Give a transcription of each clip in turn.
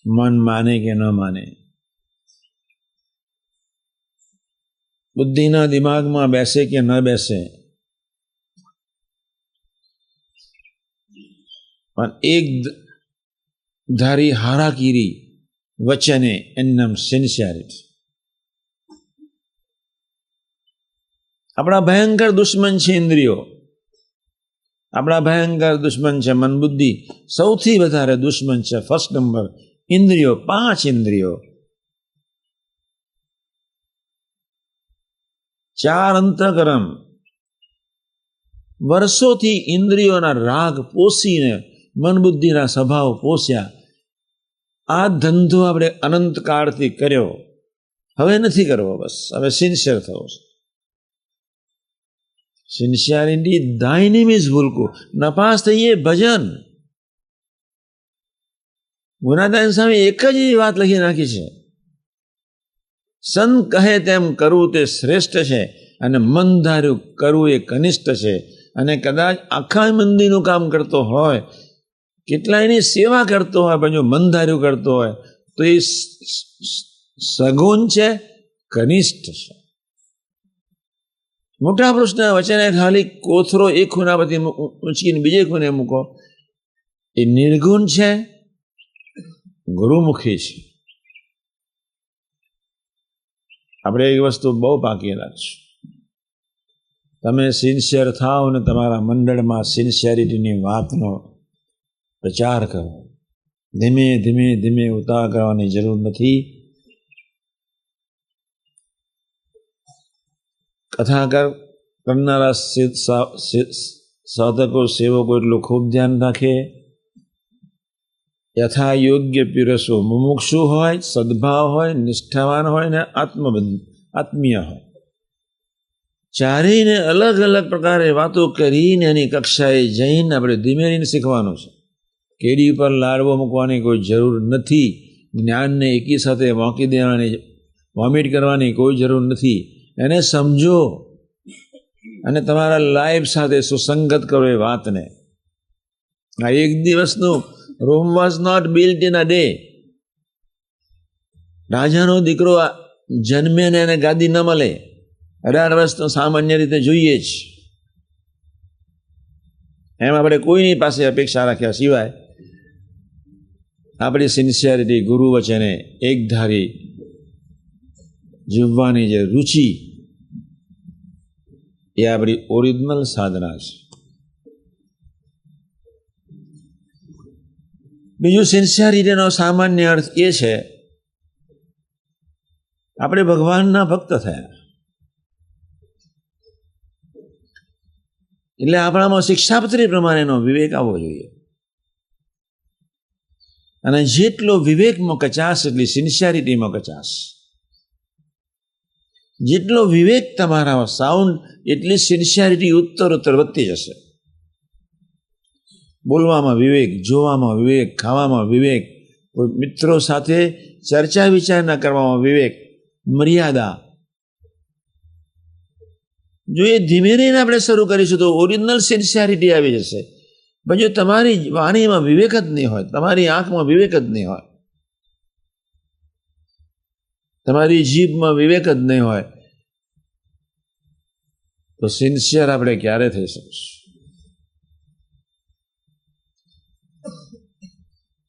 મન માને કે ન માને, બુદ્ધિના દિમાગમાં બેસે કે ન બેસે, પણ એક ધારી હારાકીરી વચને એનું નામ સિન્સિયરિટી. આપણા ભયંકર દુશ્મન છે ઇન્દ્રિયો, આપણા ભયંકર દુશ્મન છે મન બુદ્ધિ. સૌથી વધારે દુશ્મન છે ફર્સ્ટ નંબર ઇન્દ્રિયો. 5 ઇન્દ્રિયો, 4 અંતઃકરણ. વર્ષોથી ઇન્દ્રિયોના રાગ પોષીને મન બુદ્ધિના સ્વભાવ પોષ્યા. આ ધંધો આપણે અનંતકાળથી કર્યો, હવે નથી કરવો. બસ હવે સિન્સિયર થવું છે. સિન્સિયરિટી દાયનીમિઝ ભૂલકું નપાસ થઈએ ભજન. ગુણાદાન સ્વામી એક જ વાત લખી નાખી છે, સંત કહે તેમ કરવું તે શ્રેષ્ઠ છે અને મન ધાર્યું કરવું એ કનિષ્ઠ છે. અને કદાચ આખા મંદિરનું કામ કરતો હોય, કેટલાયની સેવા કરતો હોય, પણ જો મન ધાર્યું કરતો હોય તો એ સગુણ છે, કનિષ્ઠ છે. મોટા પુરુષના વચને ખાલી કોથરો એક ખૂણા પરથી ઊંચકીને બીજે ખૂણે મૂકો, એ નિર્ગુણ છે, ગુરુમુખી છે. આપણે એક વસ્તુ બહુ પાકી રાખશું, તમે સિન્સિયર થાઓ ને તમારા મંડળમાં સિન્સિયરિટીની વાતનો પ્રચાર કરો. ધીમે ધીમે ધીમે ઉતાવળ કરવાની જરૂર નથી. કથા કરનારા સાધકો સેવકો એટલું ખૂબ ધ્યાન રાખે. યથા યોગ્ય પીરસો. મુમુક્ષુ હોય, સદભાવ હોય, નિષ્ઠાવાન હોય ને આત્મીય હોય. ચારેયને અલગ અલગ પ્રકારે વાતો કરીને એની કક્ષાએ જઈને આપણે ધીમે ધીમે શીખવાનું છે. કેડી ઉપર લાડવો મૂકવાની કોઈ જરૂર નથી. જ્ઞાનને એકી સાથે મોકી દેવાની, વોમિટ કરવાની કોઈ જરૂર નથી. એને સમજો અને તમારા લાઈફ સાથે સુસંગત કરો એ વાતને. આ એક દિવસનું Rome was not built in a day. રાજાનો દીકરો જન્મે ને એને ગાદી ન મળે. 18 વર્ષ તો સામાન્ય રીતે જોઈએ જ. એમ આપણે કોઈની પાસે અપેક્ષા રાખ્યા સિવાય આપણી સિન્સિયરિટી, ગુરુ વચને એકધારી જીવવાની જે રુચિ, એ આપણી ઓરિજિનલ સાધના છે. બીજું, સિન્સિયરિટીનો સામાન્ય અર્થ એ છે આપણે ભગવાનના ભક્ત થયા એટલે આપણામાં શિક્ષાપત્રી પ્રમાણેનો વિવેક આવવો જોઈએ. અને જેટલો વિવેકમાં કચાશ એટલી સિન્સિયરિટીમાં કચાશ. જેટલો વિવેક તમારા સાઉન્ડ એટલી સિન્સિયરિટી ઉત્તરોત્તર વધતી જશે. બોલવામાં વિવેક, જોવામાં વિવેક, ખાવામાં વિવેક, મિત્રો સાથે ચર્ચા વિચારણા કરવામાં વિવેક, મર્યાદા. જો એ ધીમે ધીમે આપણે શરૂ કરીશું તો ઓરિજિનલ સિન્સિયરિટી આવી જશે. પણ જો તમારી વાણીમાં વિવેક જ નહીં હોય, તમારી આંખમાં વિવેક જ નહીં હોય, તમારી જીભમાં વિવેક જ નહીં હોય, તો સિન્સિયર આપણે ક્યારે થઈ શકશું?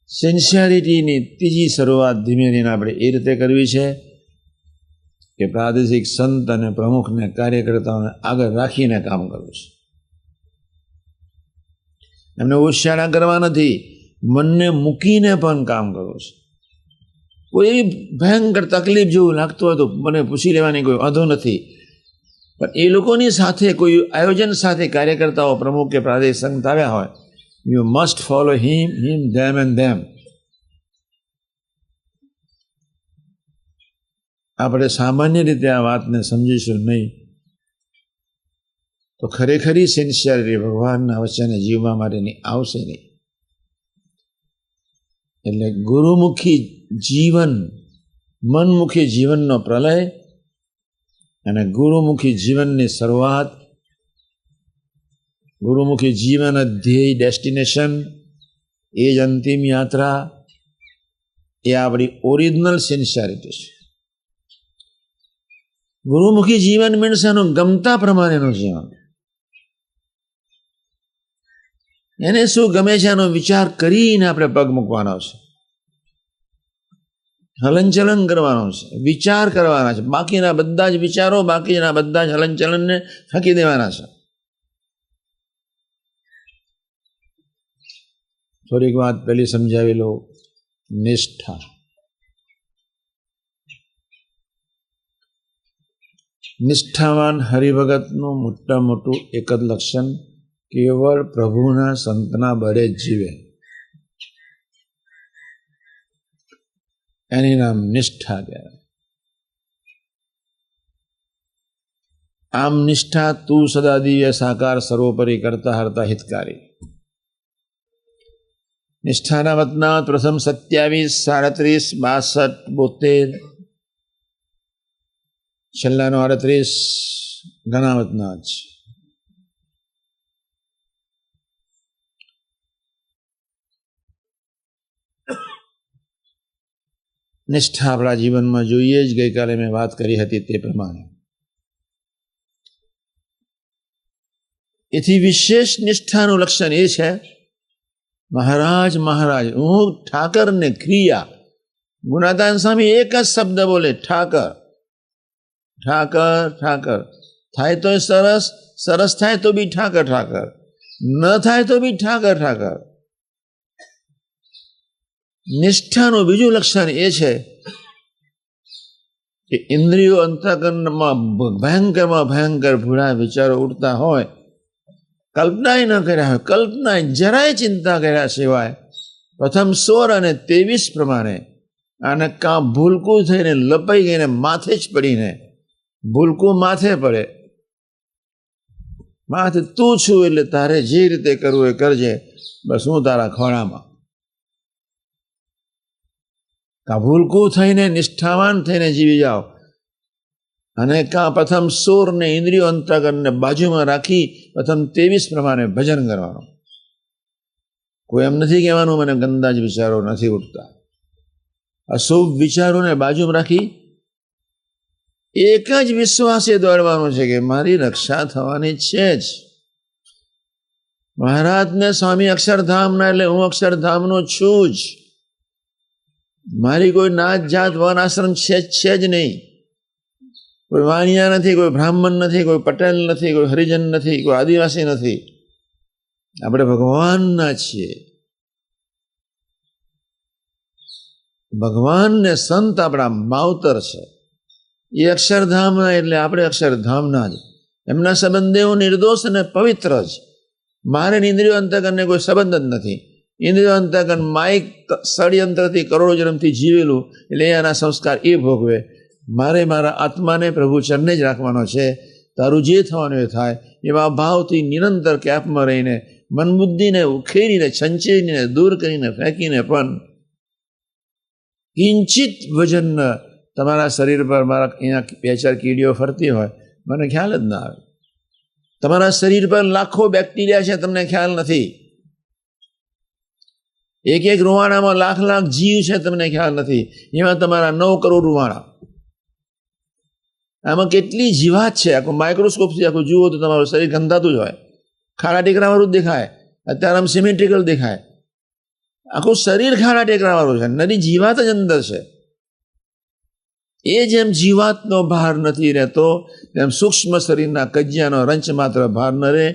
સિન્સિયરિટીની ત્રીજી શરૂઆત ધીમે ધીમે આપણે એ રીતે કરવી છે કે પ્રાદેશિક સંત અને પ્રમુખને, કાર્યકર્તાઓને આગળ રાખીને કામ કરવું છે. એમને ઉચ્ચારણ કરવા નથી, મનને મૂકીને પણ કામ કરવું છે. કોઈ એવી ભયંકર તકલીફ જેવું લાગતું હોય તો મને પૂછી લેવાની કોઈ વાંધો નથી, પણ એ લોકોની સાથે કોઈ આયોજન સાથે કાર્યકર્તાઓ, પ્રમુખ કે પ્રાદેશિક સંત આવ્યા હોય, you must follow him, them and them. આપણે સામાન્ય રીતે આ વાતને સમજીશું નહીં તો ખરેખરી સિન્સિયરિટી ભગવાનના વચને જીવવા માટેની આવશે નહીં. એટલે ગુરુમુખી જીવન, મનમુખી જીવનનો પ્રલય અને ગુરુમુખી જીવનની શરૂઆત, ગુરુમુખી જીવન ધ્યેય, ડેસ્ટિનેશન, એ જ અંતિમ યાત્રા, એ આપણી ઓરિજિનલ સિન્સિયરિટી છે. ગુરુમુખી જીવન મીન્સ એનું ગમતા પ્રમાણેનું જીવન. એને શું ગમે છે એનો વિચાર કરીને આપણે પગ મૂકવાનો છે, હલનચલન કરવાનો છે, વિચાર કરવાના છે. બાકીના બધા જ વિચારો, બાકીના બધા જ હલનચલનને ફેંકી દેવાના છે. થોડીક વાત પહેલી સમજાવી લો. નિષ્ઠા. નિષ્ઠાવાન હરિભગતનું મોટું એક જ લક્ષણ, કેવળ પ્રભુના સંતના બળે જ જીવે. એની નામ નિષ્ઠા કહેવાય. આમ નિષ્ઠા તું સદા દિવ્ય સાકાર સર્વોપરી કરતા હરતા હિતકારી. નિષ્ઠાના વતના પ્રથમ 27, 37, 62, 72, છેલ્લાનો 38 ઘણા વતના છે. નિષ્ઠા આપણા જીવનમાં જોઈએ જ. ગઈકાલે મેં વાત કરી હતી તે પ્રમાણે. એથી વિશેષ નિષ્ઠાનું લક્ષણ એ છે, મહારાજ હું ઠાકર ને ક્રિયા. ગુણાતાન સ્વામી એક જ શબ્દ બોલે, ઠાકર ઠાકર ઠાકર. થાય તો સરસ, સરસ થાય તો બી ઠાકર ઠાકર, ન થાય તો બી ઠાકર ઠાકર. નિષ્ઠાનું બીજું લક્ષણ એ છે કે ઇન્દ્રિયો અંતઃકરણમાં ભયંકર ભૂળા વિચારો ઉઠતા હોય, કલ્પના ન કર્યા હોય, કલ્પના જરાય ચિંતા કર્યા સિવાય પ્રથમ 16 અને 23 પ્રમાણે આને કાં ભૂલકું થઈને લપાઈ ગઈને માથે જ પડીને, ભૂલકું માથે પડે, માથે તું છું એટલે તારે જે રીતે કરવું એ કરજે, બસ હું તારા ખોળામાં. કાં ભૂલકું થઈને નિષ્ઠાવાન થઈને જીવી જાઓ, અને કાં પ્રથમ 16 ને ઇન્દ્રિયો અંતઃકરણને બાજુમાં રાખી પ્રથમ 23 પ્રમાણે ભજન કરવાનું. કોઈ એમ નથી કહેવાનું મને ગંદા જ વિચારો નથી ઉઠતા. અશુભ વિચારોને બાજુમાં રાખી એક જ વિશ્વાસે દોડવાનું છે કે મારી રક્ષા થવાની છે જ. મહારાજને સ્વામી અક્ષરધામના એટલે હું અક્ષરધામનો છું જ. મારી કોઈ નાત જાત વન આશ્રમ છે જ નહીં. કોઈ વાણિયા નથી, કોઈ બ્રાહ્મણ નથી, કોઈ પટેલ નથી, કોઈ હરિજન નથી, કોઈ આદિવાસી નથી. આપણે ભગવાનના છીએ. ભગવાન ને સંત આપણા માવતર છે. એ અક્ષરધામના એટલે આપણે અક્ષરધામના જ. એમના સંબંધે હું નિર્દોષ અને પવિત્ર જ. મારે ઇન્દ્રિયો અંતઃકરણને કોઈ સંબંધ જ નથી. ઇન્દ્રિયો અંતઃકરણ માઇક ષડયંત્રથી કરોડો જન્મથી જીવેલું એટલે એના સંસ્કાર એ ભોગવે. મારે મારા આત્માને પ્રભુ ચરણે જ રાખવાનો છે. તારું જે થવાનું એ થાય એવા ભાવથી નિરંતર કેપમાં રહીને મન બુદ્ધિને ઉખેરીને સંચેરીને દૂર કરીને ફેંકીને પણ કિંચિત વજન તમારા શરીર પર મારા અહીંયા 2-4 કીડીઓ ફરતી હોય મને ખ્યાલ જ ના આવે. તમારા શરીર પર લાખો બેક્ટેરિયા છે, તમને ખ્યાલ નથી. એક રૂવાણામાં લાખ જીવ છે, તમને ખ્યાલ નથી. એમાં તમારા 9 કરોડ રૂવાણા. આમાં કેટલી જીવાત છે, આખું માઇક્રોસ્કોપથી આખું જુઓ તો તમારું શરીર ગંધાતું જ હોય. ખાડા ટેકરાવાળું જ દેખાય. અત્યારે આમ સિમેટ્રિકલ દેખાય. આખું શરીર ખાડા ટેકરાવાળું છે. નરી જીવાત જ અંદર છે. એ જેમ જીવાતનો ભાર નથી રહેતો તેમ સૂક્ષ્મ શરીરના કજિયાનો રંચ માત્ર ભાર ન રહે.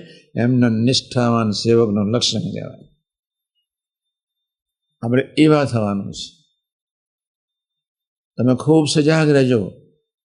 એમના નિષ્ઠાવાન સેવકનું લક્ષણ કહેવાય. આપણે એવા થવાનું છે. તમે ખૂબ સજાગ રહેજો.